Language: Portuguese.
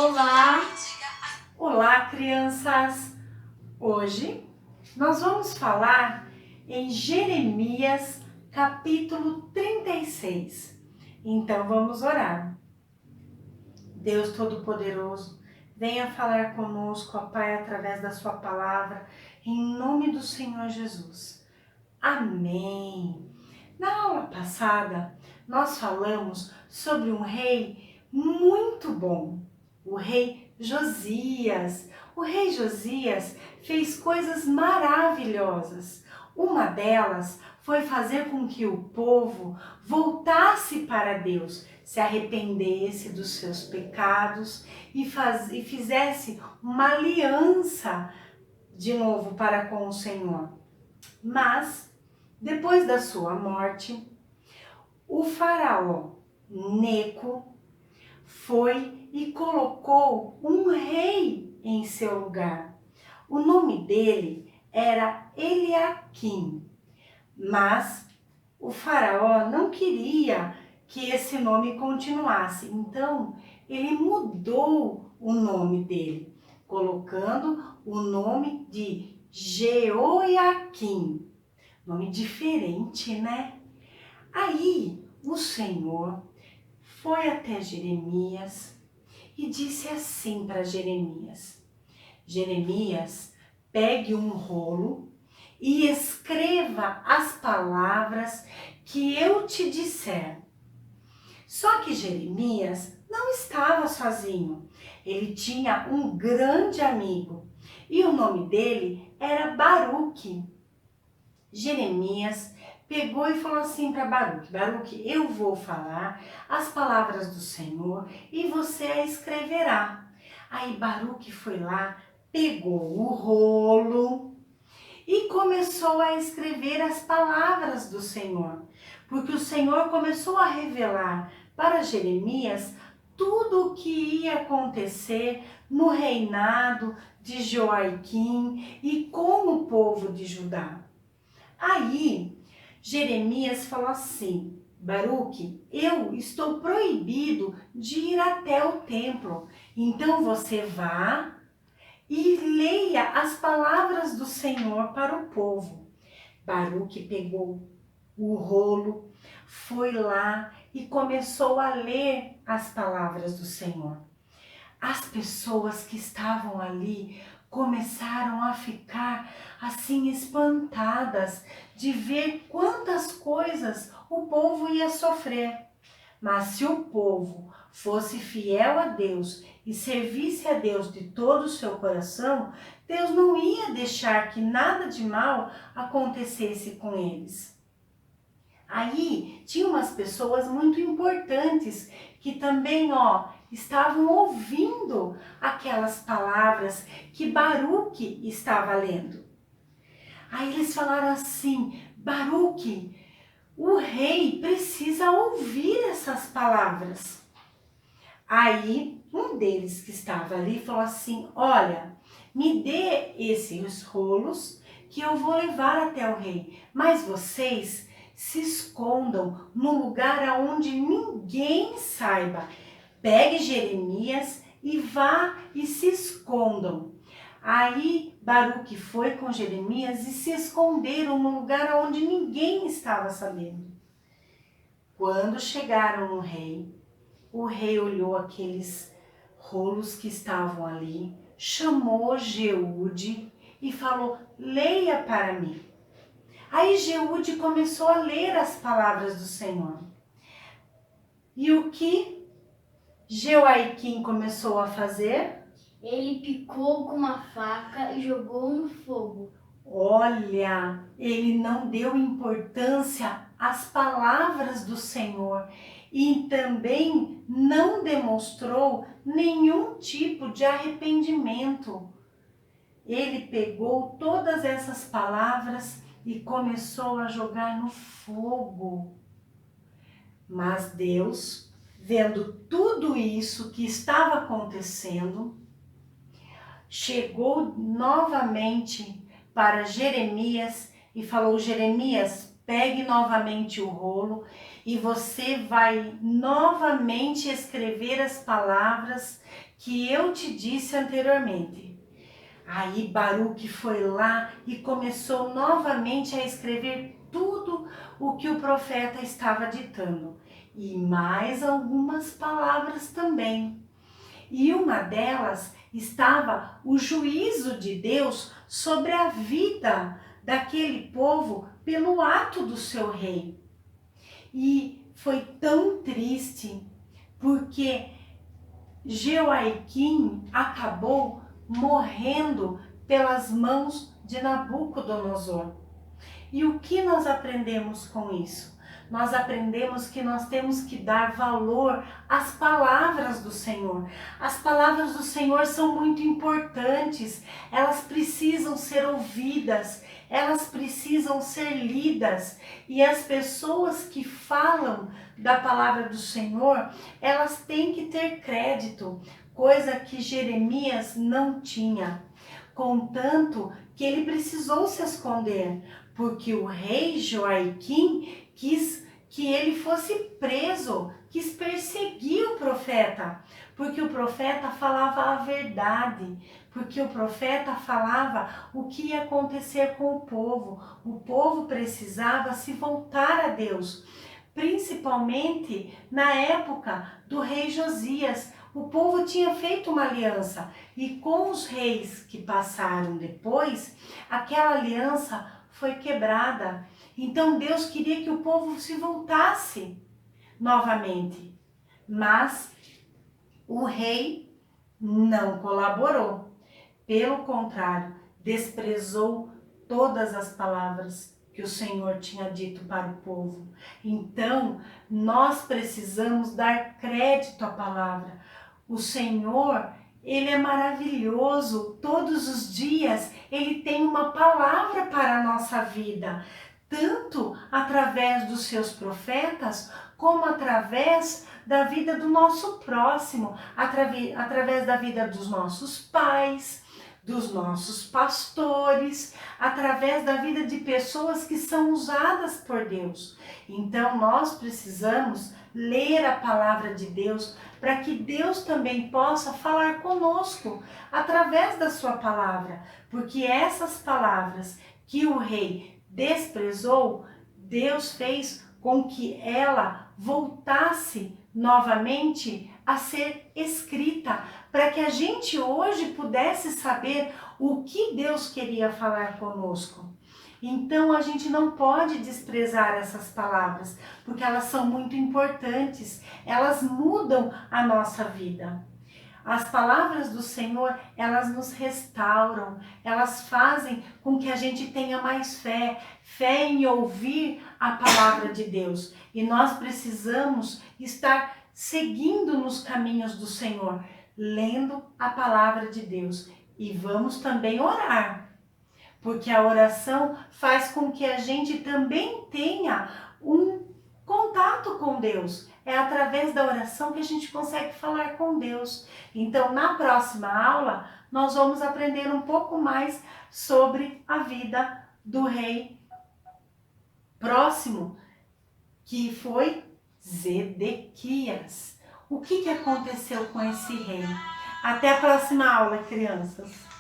Olá! Olá, crianças! Hoje nós vamos falar em Jeremias, capítulo 36. Então vamos orar. Deus Todo-Poderoso, venha falar conosco, ó Pai, através da sua palavra, em nome do Senhor Jesus. Amém! Na aula passada, nós falamos sobre um rei muito bom, o rei Josias. O rei Josias fez coisas maravilhosas. Uma delas foi fazer com que o povo voltasse para Deus, se arrependesse dos seus pecados e fizesse uma aliança de novo para com o Senhor. Mas, depois da sua morte, o faraó Neco foi e colocou um rei em seu lugar. O nome dele era Eliaquim, mas o faraó não queria que esse nome continuasse, então ele mudou o nome dele, colocando o nome de Jeoiaquim. Nome diferente, né? Aí o Senhor foi até Jeremias e disse assim para Jeremias: Jeremias, pegue um rolo e escreva as palavras que eu te disser. Só que Jeremias não estava sozinho. Ele tinha um grande amigo e o nome dele era Baruque. Jeremias pegou e falou assim para Baruque: Baruque, eu vou falar as palavras do Senhor e você a escreverá. Aí Baruque foi lá, pegou o rolo e começou a escrever as palavras do Senhor, porque o Senhor começou a revelar para Jeremias tudo o que ia acontecer no reinado de Joaquim e com o povo de Judá. Aí, Jeremias falou assim: Baruque, eu estou proibido de ir até o templo. Então você vá e leia as palavras do Senhor para o povo. Baruque pegou o rolo, foi lá e começou a ler as palavras do Senhor. As pessoas que estavam ali começaram a ficar assim espantadas de ver quantas coisas o povo ia sofrer. Mas se o povo fosse fiel a Deus e servisse a Deus de todo o seu coração, Deus não ia deixar que nada de mal acontecesse com eles. Aí tinha umas pessoas muito importantes que também, estavam ouvindo aquelas palavras que Baruque estava lendo. Aí eles falaram assim: Baruque, o rei precisa ouvir essas palavras. Aí um deles que estava ali falou assim: olha, me dê esses rolos que eu vou levar até o rei, mas vocês se escondam no lugar aonde ninguém saiba. Pegue Jeremias e vá e se escondam. Aí Baruque foi com Jeremias e se esconderam no lugar onde ninguém estava sabendo. Quando chegaram no rei, o rei olhou aqueles rolos que estavam ali, chamou Jeude e falou: leia para mim. Aí Jeude começou a ler as palavras do Senhor. E o que Jeoiaquim começou a fazer? Ele picou com uma faca e jogou no fogo. Olha, ele não deu importância às palavras do Senhor e também não demonstrou nenhum tipo de arrependimento. Ele pegou todas essas palavras e começou a jogar no fogo. Mas Deus, vendo tudo isso que estava acontecendo, chegou novamente para Jeremias e falou: Jeremias, pegue novamente o rolo e você vai novamente escrever as palavras que eu te disse anteriormente. Aí Baruque foi lá e começou novamente a escrever tudo o que o profeta estava ditando, e mais algumas palavras também. E uma delas estava o juízo de Deus sobre a vida daquele povo pelo ato do seu rei. E foi tão triste, porque Jeoaquim acabou morrendo pelas mãos de Nabucodonosor. E o que nós aprendemos com isso? Nós aprendemos que nós temos que dar valor às palavras do Senhor. As palavras do Senhor são muito importantes, elas precisam ser ouvidas, elas precisam ser lidas. E as pessoas que falam da palavra do Senhor, elas têm que ter crédito, coisa que Jeremias não tinha. Contanto que ele precisou se esconder, porque o rei Joaquim quis que ele fosse preso, quis perseguir o profeta, porque o profeta falava a verdade, porque o profeta falava o que ia acontecer com o povo precisava se voltar a Deus, principalmente na época do rei Josias. O povo tinha feito uma aliança e com os reis que passaram depois, aquela aliança foi quebrada. Então Deus queria que o povo se voltasse novamente. Mas o rei não colaborou. Pelo contrário, desprezou todas as palavras que o Senhor tinha dito para o povo. Então, nós precisamos dar crédito à palavra. O Senhor, Ele é maravilhoso. Todos os dias, Ele tem uma palavra para a nossa vida. Tanto através dos seus profetas, como através da vida do nosso próximo, através da vida dos nossos pais, dos nossos pastores, através da vida de pessoas que são usadas por Deus. Então nós precisamos ler a palavra de Deus para que Deus também possa falar conosco através da sua palavra, porque essas palavras que o rei desprezou, Deus fez com que ela voltasse novamente a ser escrita, para que a gente hoje pudesse saber o que Deus queria falar conosco. Então a gente não pode desprezar essas palavras, porque elas são muito importantes, elas mudam a nossa vida. As palavras do Senhor, elas nos restauram, elas fazem com que a gente tenha mais fé, fé em ouvir a palavra de Deus. E nós precisamos estar seguindo nos caminhos do Senhor, lendo a palavra de Deus. E vamos também orar, porque a oração faz com que a gente também tenha um contato com Deus. É através da oração que a gente consegue falar com Deus. Então, na próxima aula, nós vamos aprender um pouco mais sobre a vida do rei próximo, que foi Zedequias. O que aconteceu com esse rei? Até a próxima aula, crianças!